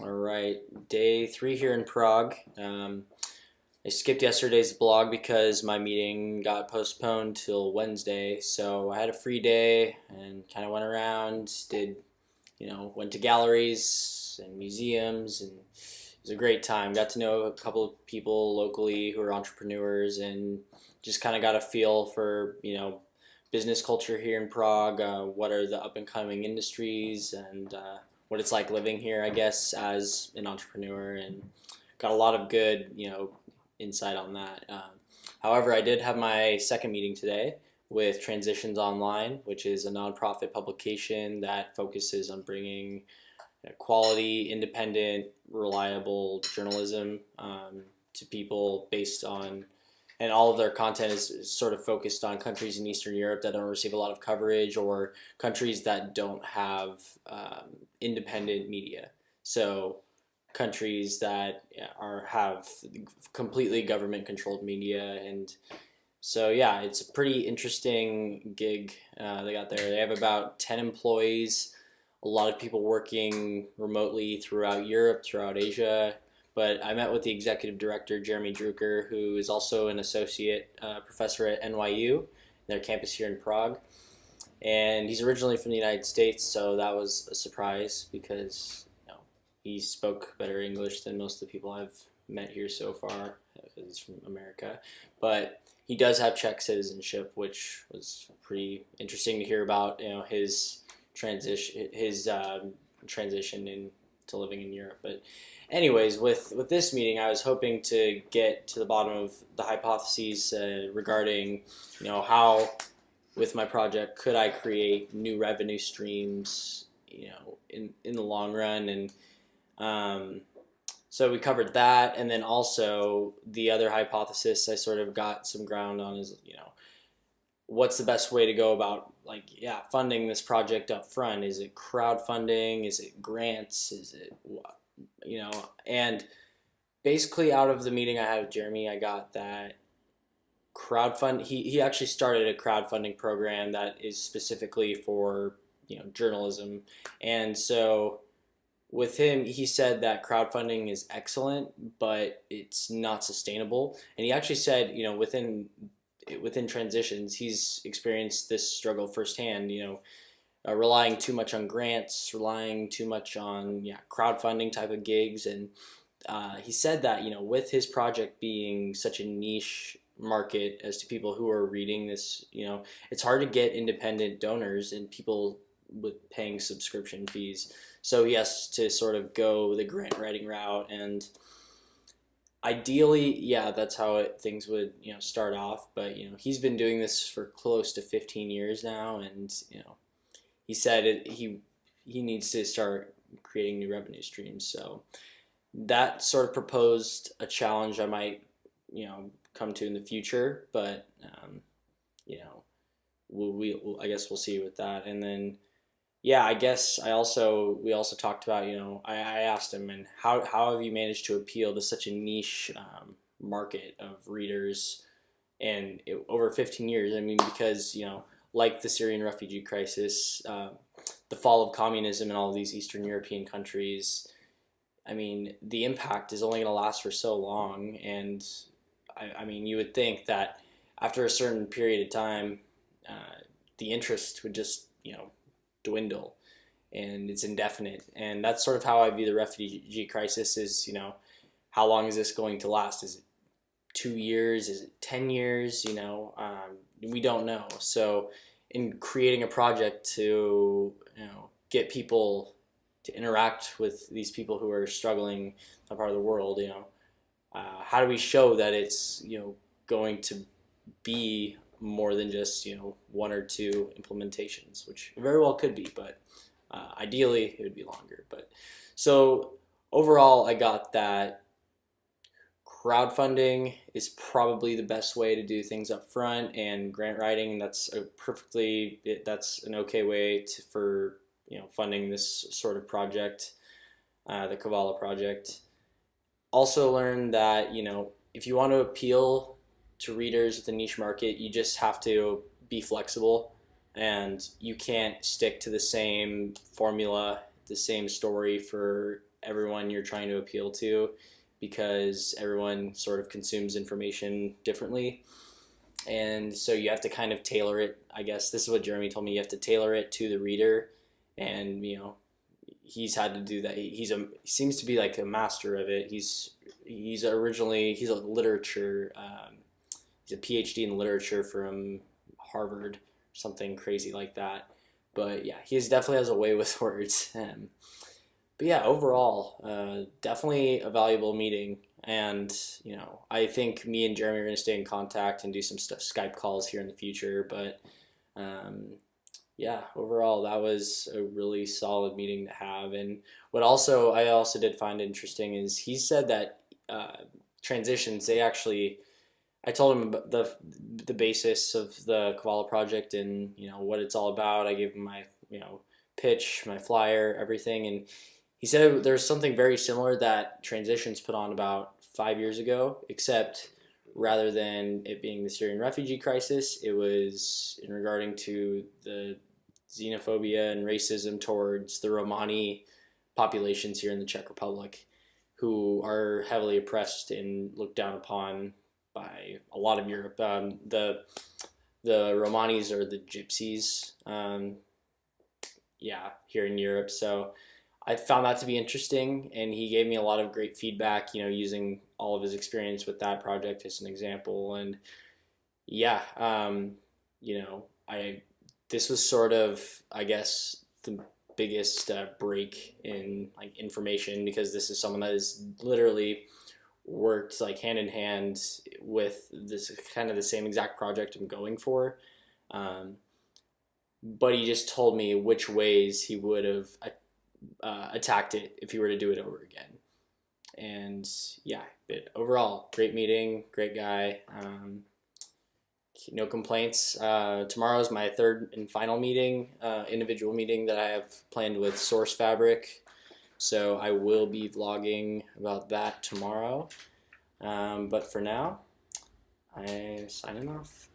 All right, day 3 here in Prague. I skipped yesterday's blog because my meeting got postponed till Wednesday, so I had a free day and kind of went around, went to galleries and museums, and it was a great time. Got to know a couple of people locally who are entrepreneurs and just kind of got a feel for, business culture here in Prague, what are the up and coming industries, and what it's like living here, I guess, as an entrepreneur, and got a lot of good, insight on that. However, I did have my second meeting today with Transitions Online, which is a nonprofit publication that focuses on bringing quality, independent, reliable journalism to people based on, and all of their content is sort of focused on countries in Eastern Europe that don't receive a lot of coverage, or countries that don't have independent media. So countries that have completely government controlled media. And so yeah, it's a pretty interesting gig they got there. They have about 10 employees, a lot of people working remotely throughout Europe, throughout Asia. But I met with the executive director, Jeremy Drucker, who is also an associate professor at NYU, their campus here in Prague. And he's originally from the United States, so that was a surprise because he spoke better English than most of the people I've met here so far, because he's from America. But he does have Czech citizenship, which was pretty interesting to hear about. His transition into living in Europe. But anyways, with this meeting, I was hoping to get to the bottom of the hypotheses regarding, how with my project could I create new revenue streams, in the long run. And so we covered that, and then also the other hypothesis I sort of got some ground on is, what's the best way to go about funding this project up front? Is it crowdfunding? Is it grants? Is it and basically out of the meeting I had with Jeremy, I got that he actually started a crowdfunding program that is specifically for journalism. And so with him, he said that crowdfunding is excellent, but it's not sustainable. And he actually said, within transitions, he's experienced this struggle firsthand, relying too much on grants, relying too much on crowdfunding type of gigs. And he said that, with his project being such a niche market as to people who are reading this, it's hard to get independent donors and people with paying subscription fees. So he has to sort of go the grant writing route, and ideally, that's how things would start off. But he's been doing this for close to 15 years now, and he said he needs to start creating new revenue streams. So that sort of proposed a challenge I might come to in the future, but I guess we'll see with that. And then I guess we also talked about, I asked him, and how have you managed to appeal to such a niche market of readers and over 15 years? I mean, because, like the Syrian refugee crisis, the fall of communism in all of these Eastern European countries, I mean, the impact is only going to last for so long. And I mean, you would think that after a certain period of time, the interest would just, dwindle, and it's indefinite. And that's sort of how I view the refugee crisis is, how long is this going to last? Is it 2 years? Is it 10 years? We don't know. So in creating a project to, get people to interact with these people who are struggling in that part of the world, how do we show that it's, going to be more than just 1 or 2 implementations, which very well could be, but ideally it would be longer. But so overall, I got that crowdfunding is probably the best way to do things up front, and grant writing, that's an okay way for funding this sort of project, the Kavala project. Also learned that if you want to appeal to readers with a niche market, you just have to be flexible, and you can't stick to the same formula, the same story for everyone you're trying to appeal to, because everyone sort of consumes information differently. And so you have to kind of tailor it. I guess this is what Jeremy told me. You have to tailor it to the reader, and he's had to do that. He seems to be like a master of it. He's a literature. He's a PhD in literature from Harvard, something crazy like that. But yeah, he definitely has a way with words. But yeah, overall, definitely a valuable meeting. And I think me and Jeremy are going to stay in contact and do some Skype calls here in the future. But yeah, overall, that was a really solid meeting to have. And what I also did find interesting is he said that transitions, I told him about the basis of the Koala project and what it's all about. I gave him my pitch, my flyer, everything, and he said there's something very similar that Transitions put on about 5 years ago, except rather than it being the Syrian refugee crisis, it was in regarding to the xenophobia and racism towards the Romani populations here in the Czech Republic, who are heavily oppressed and looked down upon by a lot of Europe. The Romanis are the gypsies, here in Europe. So I found that to be interesting, and he gave me a lot of great feedback, using all of his experience with that project as an example. And yeah, this was sort of, I guess, the biggest break in like information, because this is someone that is literally worked like hand in hand with this kind of the same exact project I'm going for. But he just told me which ways he would have attacked it if he were to do it over again. And yeah, but overall, great meeting, great guy. No complaints. Tomorrow is my third and final meeting, individual meeting that I have planned with Source Fabric. So I will be vlogging about that tomorrow. But for now, I'm signing off.